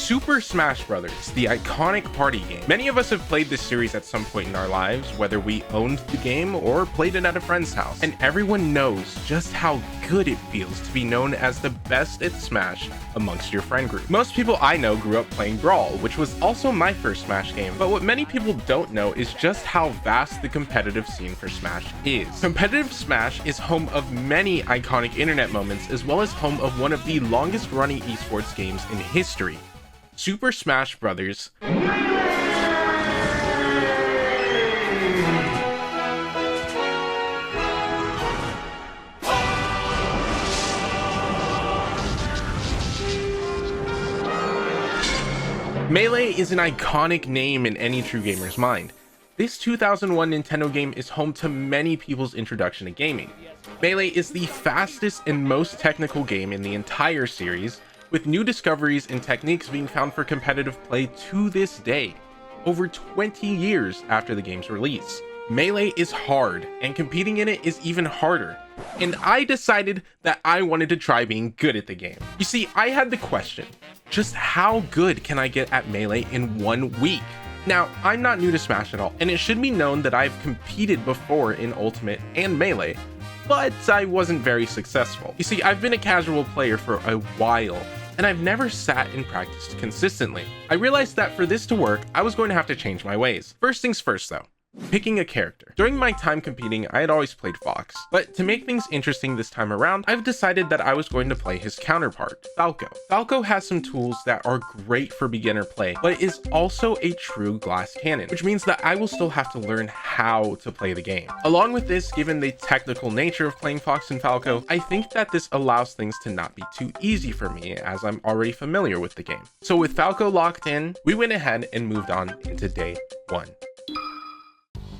Super Smash Bros., the iconic party game. Many of us have played this series at some point in our lives, whether we owned the game or played it at a friend's house. And everyone knows just how good it feels to be known as the best at Smash amongst your friend group. Most people I know grew up playing Brawl, which was also my first Smash game, but what many people don't know is just how vast the competitive scene for Smash is. Competitive Smash is home of many iconic internet moments, as well as home of one of the longest running esports games in history, Super Smash Bros. Melee is an iconic name in any true gamer's mind. This 2001 Nintendo game is home to many people's introduction to gaming. Melee is the fastest and most technical game in the entire series, with new discoveries and techniques being found for competitive play to this day, over 20 years after the game's release. Melee is hard, and competing in it is even harder, and I decided that I wanted to try being good at the game. You see, I had the question, just how good can I get at Melee in 1 week? Now, I'm not new to Smash at all, and it should be known that I've competed before in Ultimate and Melee, but I wasn't very successful. You see, I've been a casual player for a while, and I've never sat and practiced consistently. I realized that for this to work, I was going to have to change my ways. First things first though. Picking a character. During my time competing, I had always played Fox, but to make things interesting this time around, I've decided that I was going to play his counterpart, Falco. Falco has some tools that are great for beginner play, but is also a true glass cannon, which means that I will still have to learn how to play the game. Along with this, given the technical nature of playing Fox and Falco, I think that this allows things to not be too easy for me, as I'm already familiar with the game. So with Falco locked in, we went ahead and moved on into day 1.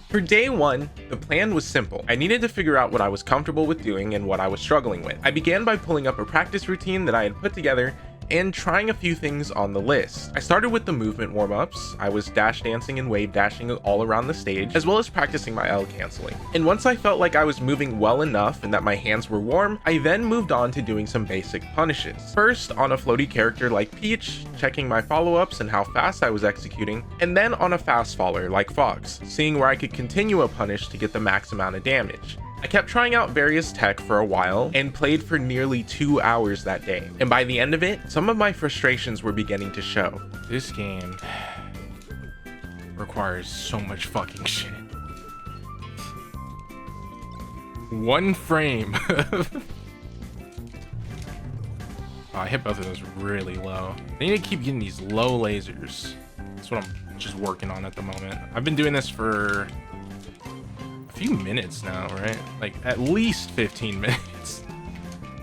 For day 1, the plan was simple. I needed to figure out what I was comfortable with doing and what I was struggling with. I began by pulling up a practice routine that I had put together and trying a few things on the list. I started with the movement warm-ups. I was dash dancing and wave dashing all around the stage, as well as practicing my L canceling. And once I felt like I was moving well enough and that my hands were warm, I then moved on to doing some basic punishes. First, on a floaty character like Peach, checking my follow-ups and how fast I was executing, and then on a fast faller like Fox, seeing where I could continue a punish to get the max amount of damage. I kept trying out various tech for a while and played for nearly 2 hours that day, and by the end of it, some of my frustrations were beginning to show. This game requires so much fucking shit. 1 frame. Oh, I hit both of those really low. I need to keep getting these low lasers. That's what I'm just working on at the moment. I've been doing this for few minutes now, right? Like at least 15 minutes.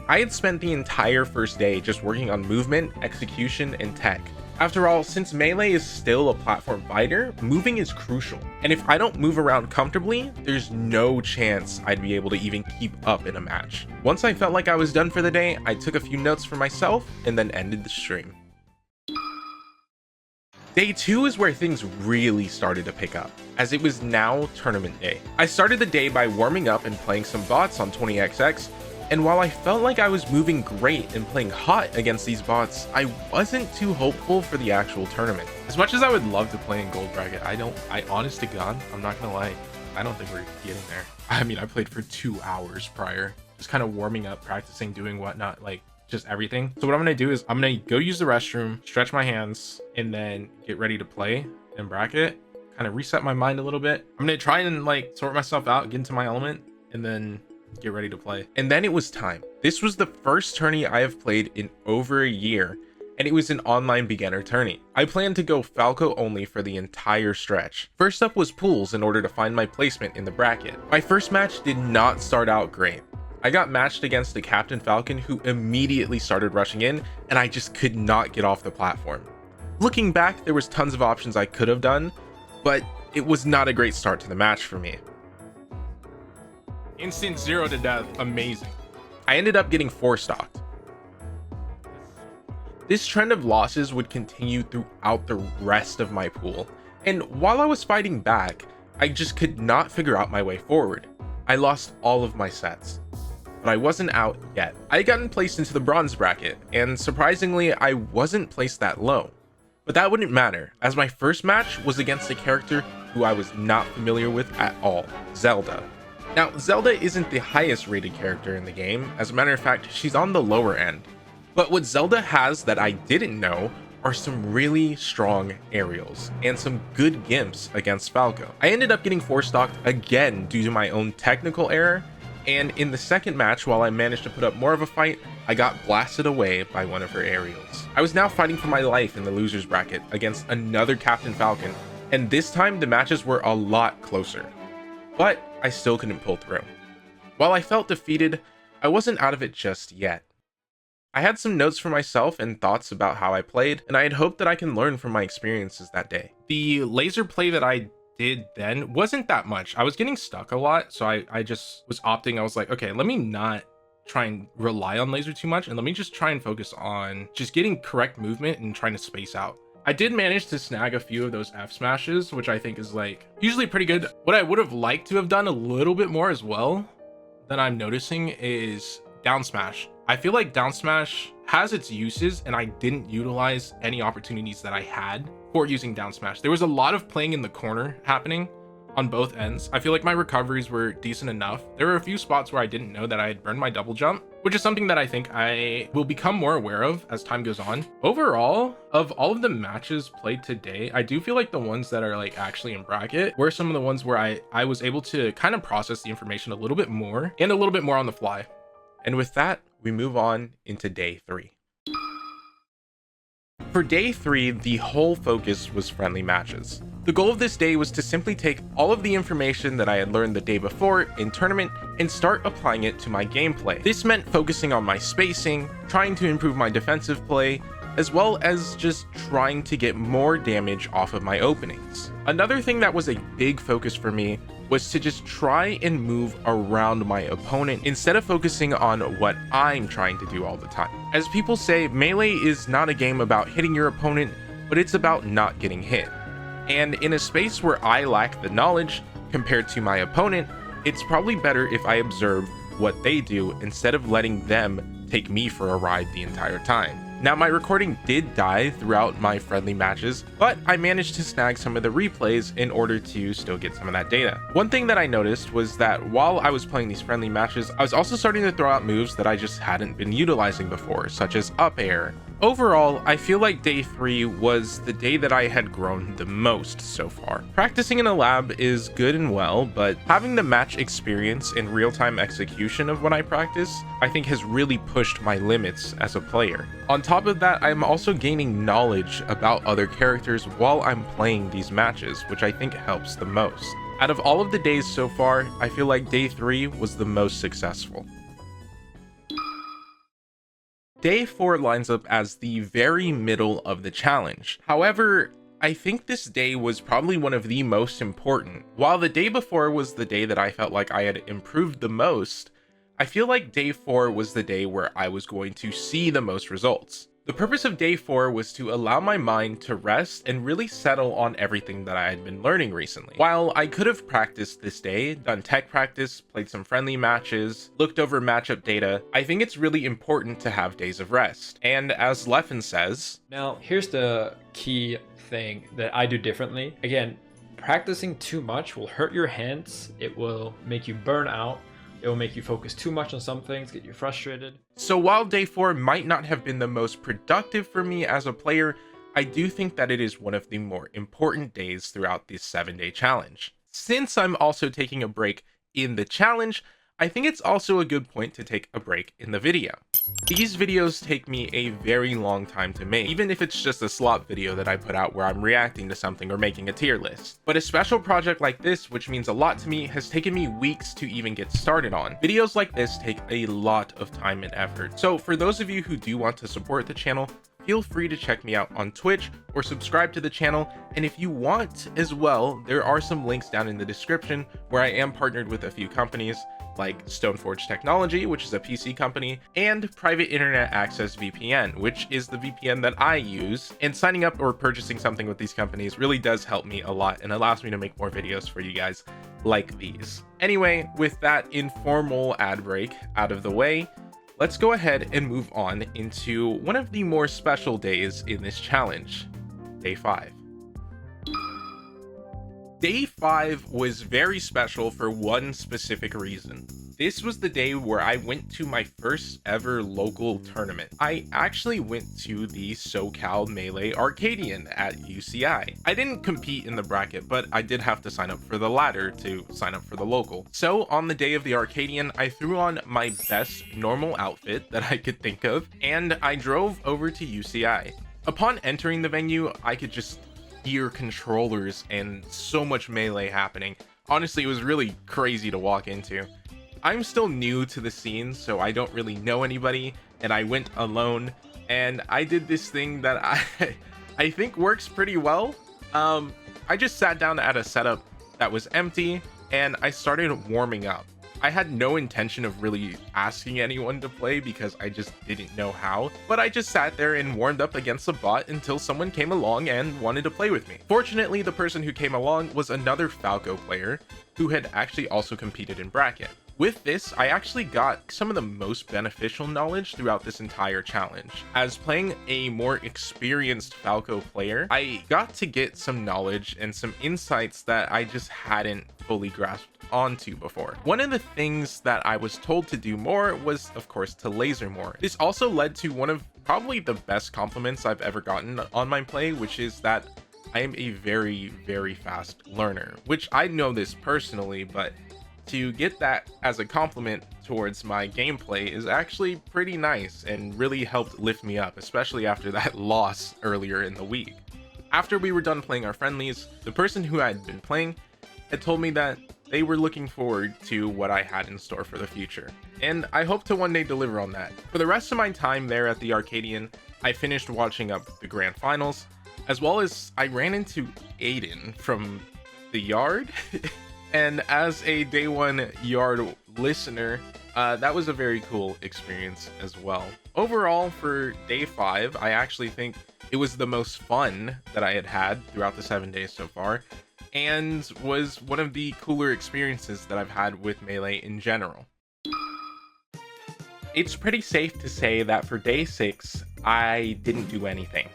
I had spent the entire first day just working on movement, execution, and tech. After all, since Melee is still a platform fighter, moving is crucial. And if I don't move around comfortably, there's no chance I'd be able to even keep up in a match. Once I felt like I was done for the day, I took a few notes for myself and then ended the stream. Day 2 is where things really started to pick up, as it was now tournament day. I started the day by warming up and playing some bots on 20XX, and while I felt like I was moving great and playing hot against these bots, I wasn't too hopeful for the actual tournament. As much as I would love to play in gold bracket, I honest to God, I'm not gonna lie, I don't think we're getting there. I mean, I played for 2 hours prior, just kind of warming up, practicing, doing whatnot, like just everything. So what I'm gonna do is I'm gonna go use the restroom, stretch my hands, and then get ready to play in bracket, kind of reset my mind a little bit. I'm gonna try and like sort myself out, get into my element, and then get ready to play. And then it was time. This was the first tourney I have played in over a year, and it was an online beginner tourney. I planned to go Falco only for the entire stretch. First up was pools in order to find my placement in the bracket. My first match did not start out great. I got matched against the Captain Falcon, who immediately started rushing in, and I just could not get off the platform. Looking back, there was tons of options I could have done, but it was not a great start to the match for me. Instant 0 to death, amazing. I ended up getting 4-stocked. This trend of losses would continue throughout the rest of my pool, and while I was fighting back, I just could not figure out my way forward. I lost all of my sets. But I wasn't out yet. I had gotten placed into the bronze bracket, and surprisingly, I wasn't placed that low. But that wouldn't matter, as my first match was against a character who I was not familiar with at all, Zelda. Now, Zelda isn't the highest rated character in the game, as a matter of fact, she's on the lower end. But what Zelda has that I didn't know are some really strong aerials and some good gimps against Falco. I ended up getting 4-stocked again due to my own technical error, and in the second match, while I managed to put up more of a fight, I got blasted away by one of her aerials. I was now fighting for my life in the losers bracket against another Captain Falcon, and this time the matches were a lot closer. But I still couldn't pull through. While I felt defeated, I wasn't out of it just yet. I had some notes for myself and thoughts about how I played, and I had hoped that I can learn from my experiences that day. The laser play that I did then wasn't that much. I was getting stuck a lot, so I just was opting. I was like, okay, let me not try and rely on laser too much, and let me just try and focus on just getting correct movement and trying to space out. I did manage to snag a few of those F smashes, which I think is like usually pretty good. What I would have liked to have done a little bit more as well that I'm noticing is down smash. I feel like down smash has its uses, and I didn't utilize any opportunities that I had for using down smash. There was a lot of playing in the corner happening on both ends. I feel like my recoveries were decent enough. There were a few spots where I didn't know that I had burned my double jump, which is something that I think I will become more aware of as time goes on. Overall, of all of the matches played today, I do feel like the ones that are like actually in bracket were some of the ones where I was able to kind of process the information a little bit more and a little bit more on the fly. And with that, we move on into day 3. For day 3, the whole focus was friendly matches. The goal of this day was to simply take all of the information that I had learned the day before in tournament and start applying it to my gameplay. This meant focusing on my spacing, trying to improve my defensive play, as well as just trying to get more damage off of my openings. Another thing that was a big focus for me was to just try and move around my opponent instead of focusing on what I'm trying to do all the time. As people say, Melee is not a game about hitting your opponent, but it's about not getting hit. And in a space where I lack the knowledge compared to my opponent, it's probably better if I observe what they do instead of letting them take me for a ride the entire time. Now, my recording did die throughout my friendly matches, but I managed to snag some of the replays in order to still get some of that data. One thing that I noticed was that while I was playing these friendly matches, I was also starting to throw out moves that I just hadn't been utilizing before, such as up air. Overall, I feel like day 3 was the day that I had grown the most so far. Practicing in a lab is good and well, but having the match experience and real-time execution of when I practice, I think has really pushed my limits as a player. On top of that, I'm also gaining knowledge about other characters while I'm playing these matches, which I think helps the most. Out of all of the days so far, I feel like day 3 was the most successful. Day 4 lines up as the very middle of the challenge. However, I think this day was probably one of the most important. While the day before was the day that I felt like I had improved the most, I feel like day 4 was the day where I was going to see the most results. The purpose of day 4 was to allow my mind to rest and really settle on everything that I had been learning recently. While I could have practiced this day, done tech practice, played some friendly matches, looked over matchup data, I think it's really important to have days of rest. And as Leffen says, now here's the key thing that I do differently. Again, practicing too much will hurt your hands, it will make you burn out, it will make you focus too much on some things, get you frustrated. So while day 4 might not have been the most productive for me as a player, I do think that it is one of the more important days throughout this 7-day challenge. Since I'm also taking a break in the challenge, I think it's also a good point to take a break in the video. These videos take me a very long time to make, even if it's just a slop video that I put out where I'm reacting to something or making a tier list. But a special project like this, which means a lot to me, has taken me weeks to even get started on. Videos like this take a lot of time and effort. So for those of you who do want to support the channel, feel free to check me out on Twitch or subscribe to the channel. And if you want as well, there are some links down in the description where I am partnered with a few companies like Stoneforge Technology, which is a PC company, and Private Internet Access VPN, which is the VPN that I use. And signing up or purchasing something with these companies really does help me a lot and allows me to make more videos for you guys like these. Anyway, with that informal ad break out of the way, let's go ahead and move on into one of the more special days in this challenge, Day 5. Day 5 was very special for one specific reason. This was the day where I went to my first ever local tournament. I actually went to the SoCal Melee Arcadian at UCI. I didn't compete in the bracket, but I did have to sign up for the ladder to sign up for the local. So on the day of the Arcadian, I threw on my best normal outfit that I could think of, and I drove over to UCI. Upon entering the venue, I could just hear controllers and so much melee happening. Honestly, it was really crazy to walk into. I'm still new to the scene, so I don't really know anybody, and I went alone, and I did this thing that I think works pretty well. I just sat down at a setup that was empty, and I started warming up. I had no intention of really asking anyone to play because I just didn't know how, but I just sat there and warmed up against a bot until someone came along and wanted to play with me. Fortunately, the person who came along was another Falco player who had actually also competed in bracket. With this, I actually got some of the most beneficial knowledge throughout this entire challenge. As playing a more experienced Falco player, I got to get some knowledge and some insights that I just hadn't fully grasped onto before. One of the things that I was told to do more was, of course, to laser more. This also led to one of probably the best compliments I've ever gotten on my play, which is that I am a very, very fast learner, which I know this personally, but to get that as a compliment towards my gameplay is actually pretty nice and really helped lift me up, especially after that loss earlier in the week. After we were done playing our friendlies, the person who had been playing had told me that they were looking forward to what I had in store for the future, and I hope to one day deliver on that. For the rest of my time there at the Arcadian, I finished watching up the grand finals, as well as I ran into Aiden from the yard. And as a day one yard listener, that was a very cool experience as well. Overall, for day 5, I actually think it was the most fun that I had throughout the 7 days so far, and was one of the cooler experiences that I've had with Melee in general. It's pretty safe to say that for day 6, I didn't do anything.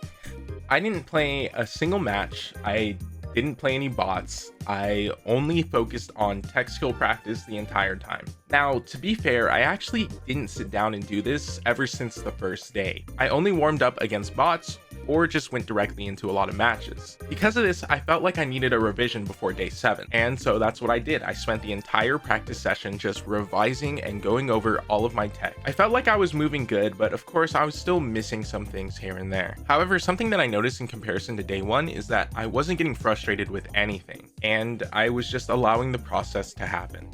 I didn't play a single match. I didn't play any bots. I only focused on tech skill practice the entire time. Now, to be fair, I actually didn't sit down and do this ever since the first day. I only warmed up against bots or just went directly into a lot of matches. Because of this, I felt like I needed a revision before day 7, and so that's what I did. I spent the entire practice session just revising and going over all of my tech. I felt like I was moving good, but of course I was still missing some things here and there. However, something that I noticed in comparison to day 1 is that I wasn't getting frustrated with anything, and I was just allowing the process to happen.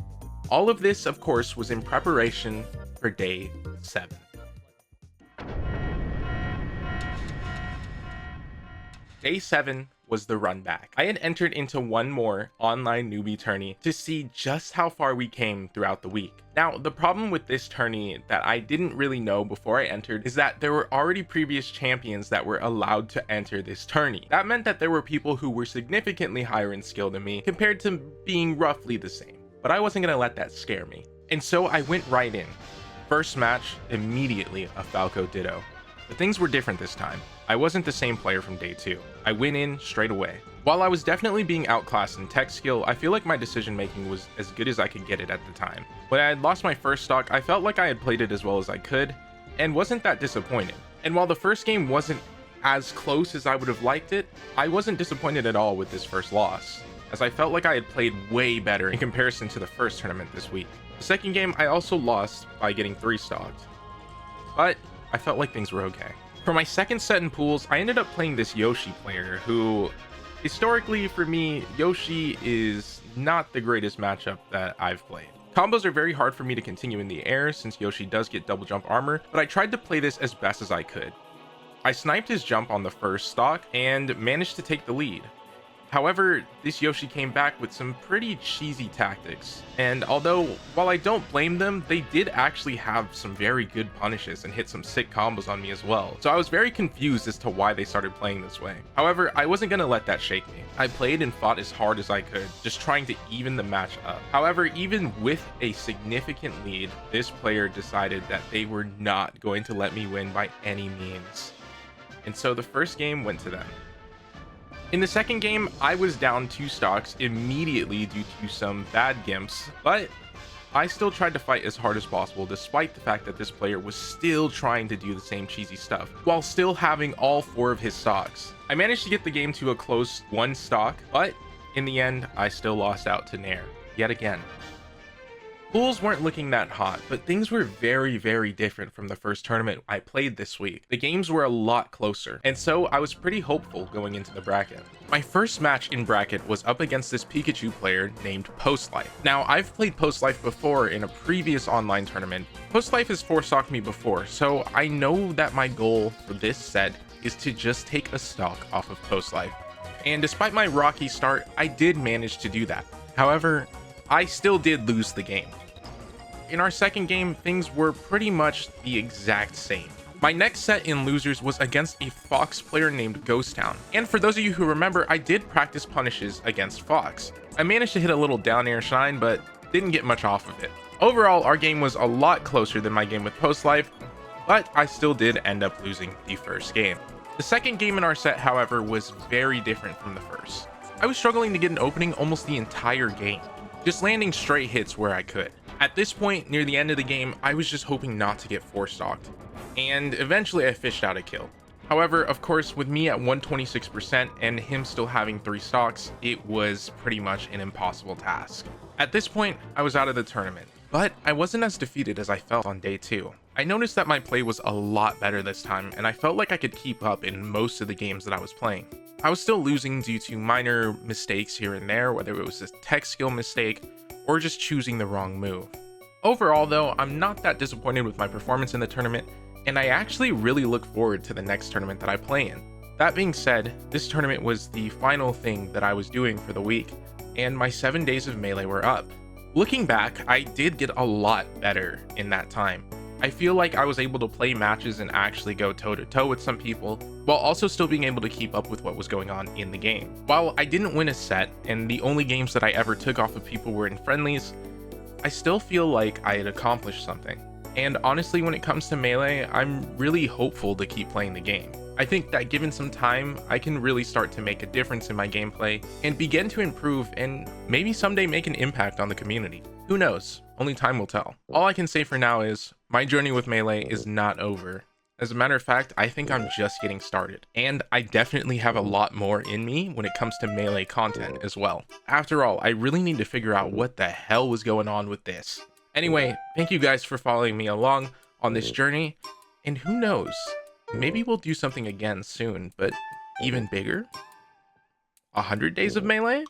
All of this, of course, was in preparation for day 7. Day 7 was the run back. I had entered into one more online newbie tourney to see just how far we came throughout the week. Now, the problem with this tourney that I didn't really know before I entered is that there were already previous champions that were allowed to enter this tourney. That meant that there were people who were significantly higher in skill than me compared to being roughly the same. But I wasn't gonna let that scare me. And so I went right in. First match, immediately a Falco Ditto. But things were different this time. I wasn't the same player from day 2. I went in straight away. While I was definitely being outclassed in tech skill, I feel like my decision making was as good as I could get it at the time. When I had lost my first stock, I felt like I had played it as well as I could, and wasn't that disappointed. And while the first game wasn't as close as I would have liked it, I wasn't disappointed at all with this first loss, as I felt like I had played way better in comparison to the first tournament this week. The second game I also lost by getting 3 stocked, but I felt like things were okay. For my second set in pools, I ended up playing this Yoshi player who, historically for me, Yoshi is not the greatest matchup that I've played. Combos are very hard for me to continue in the air since Yoshi does get double jump armor, but I tried to play this as best as I could. I sniped his jump on the first stock and managed to take the lead. However, this Yoshi came back with some pretty cheesy tactics, and although while I don't blame them, they did actually have some very good punishes and hit some sick combos on me as well, so I was very confused as to why they started playing this way. However, I wasn't gonna let that shake me. I played and fought as hard as I could, just trying to even the match up. However, even with a significant lead, this player decided that they were not going to let me win by any means. And so the first game went to them. In the second game, I was down 2 stocks immediately due to some bad gimps, but I still tried to fight as hard as possible despite the fact that this player was still trying to do the same cheesy stuff, while still having all 4 of his stocks. I managed to get the game to a close 1 stock, but in the end, I still lost out to Nair, yet again. Pools weren't looking that hot, but things were very, very different from the first tournament I played this week. The games were a lot closer, and so I was pretty hopeful going into the bracket. My first match in bracket was up against this Pikachu player named Postlife. Now, I've played Postlife before in a previous online tournament. Postlife has 4-stocked me before, so I know that my goal for this set is to just take a stock off of Postlife. And despite my rocky start, I did manage to do that. However, I still did lose the game. In our second game, things were pretty much the exact same. My next set in losers was against a Fox player named Ghost Town. And for those of you who remember, I did practice punishes against Fox. I managed to hit a little down air shine, but didn't get much off of it. Overall, our game was a lot closer than my game with Postlife, but I still did end up losing the first game. The second game in our set, however, was very different from the first. I was struggling to get an opening almost the entire game, just landing straight hits where I could. At this point, near the end of the game, I was just hoping not to get 4-stocked, and eventually I fished out a kill. However, of course, with me at 126% and him still having 3 stocks, it was pretty much an impossible task. At this point, I was out of the tournament, but I wasn't as defeated as I felt on day 2. I noticed that my play was a lot better this time, and I felt like I could keep up in most of the games that I was playing. I was still losing due to minor mistakes here and there, whether it was a tech skill mistake or just choosing the wrong move. Overall though, I'm not that disappointed with my performance in the tournament, and I actually really look forward to the next tournament that I play in. That being said, this tournament was the final thing that I was doing for the week, and my 7 days of Melee were up. Looking back, I did get a lot better in that time. I feel like I was able to play matches and actually go toe-to-toe with some people, while also still being able to keep up with what was going on in the game. While I didn't win a set, and the only games that I ever took off of people were in friendlies, I still feel like I had accomplished something. And honestly, when it comes to Melee, I'm really hopeful to keep playing the game. I think that given some time, I can really start to make a difference in my gameplay and begin to improve and maybe someday make an impact on the community. Who knows? Only time will tell. All I can say for now is, my journey with Melee is not over. As a matter of fact, I think I'm just getting started, and I definitely have a lot more in me when it comes to Melee content as well. After all, I really need to figure out what the hell was going on with this. Anyway, thank you guys for following me along on this journey, and who knows, maybe we'll do something again soon, but even bigger? 100 days of Melee?